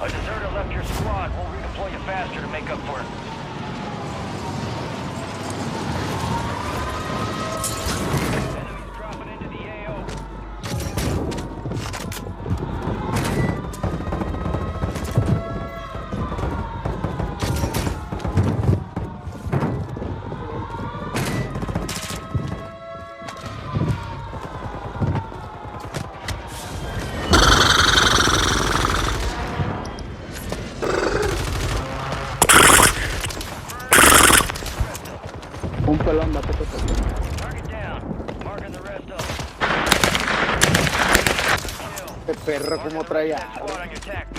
A deserter left your squad. We'll redeploy you faster to make up for it. Enemies dropping into the AO. Un pelón, date cuenta. Target down. Marking the rest of them. Este perro como trae Squad on your tack.